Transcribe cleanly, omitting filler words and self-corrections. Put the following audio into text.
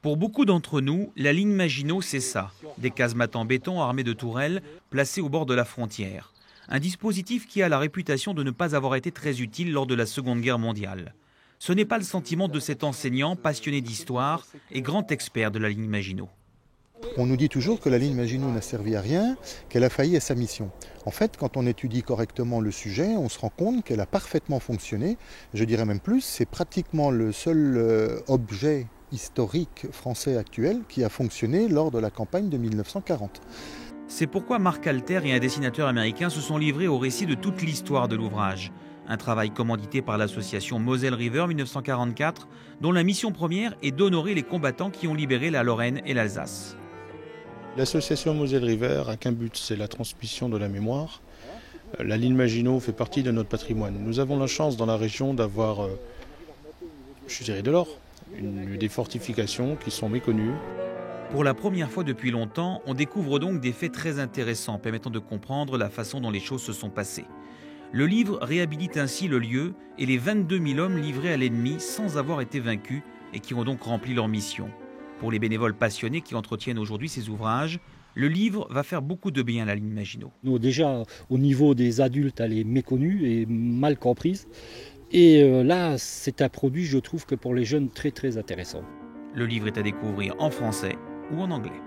Pour beaucoup d'entre nous, la ligne Maginot, c'est ça. Des casemates en béton armés de tourelles placées au bord de la frontière. Un dispositif qui a la réputation de ne pas avoir été très utile lors de la Seconde Guerre mondiale. Ce n'est pas le sentiment de cet enseignant passionné d'histoire et grand expert de la ligne Maginot. On nous dit toujours que la ligne Maginot n'a servi à rien, qu'elle a failli à sa mission. En fait, quand on étudie correctement le sujet, on se rend compte qu'elle a parfaitement fonctionné. Je dirais même plus, c'est pratiquement le seul objet historique français actuel qui a fonctionné lors de la campagne de 1940. C'est pourquoi Marc Alter et un dessinateur américain se sont livrés au récit de toute l'histoire de l'ouvrage. Un travail commandité par l'association Moselle River 1944, dont la mission première est d'honorer les combattants qui ont libéré la Lorraine et l'Alsace. L'association Moselle River n'a qu'un but, c'est la transmission de la mémoire. La ligne Maginot fait partie de notre patrimoine. Nous avons la chance dans la région d'avoir, je dirais, de l'or, des fortifications qui sont méconnues. Pour la première fois depuis longtemps, on découvre donc des faits très intéressants permettant de comprendre la façon dont les choses se sont passées. Le livre réhabilite ainsi le lieu et les 22 000 hommes livrés à l'ennemi sans avoir été vaincus et qui ont donc rempli leur mission. Pour les bénévoles passionnés qui entretiennent aujourd'hui ces ouvrages, le livre va faire beaucoup de bien à la ligne Maginot. Nous, déjà, au niveau des adultes, elle est méconnue et mal comprise. Et là, c'est un produit, je trouve, que pour les jeunes, très très intéressant. Le livre est à découvrir en français ou en anglais.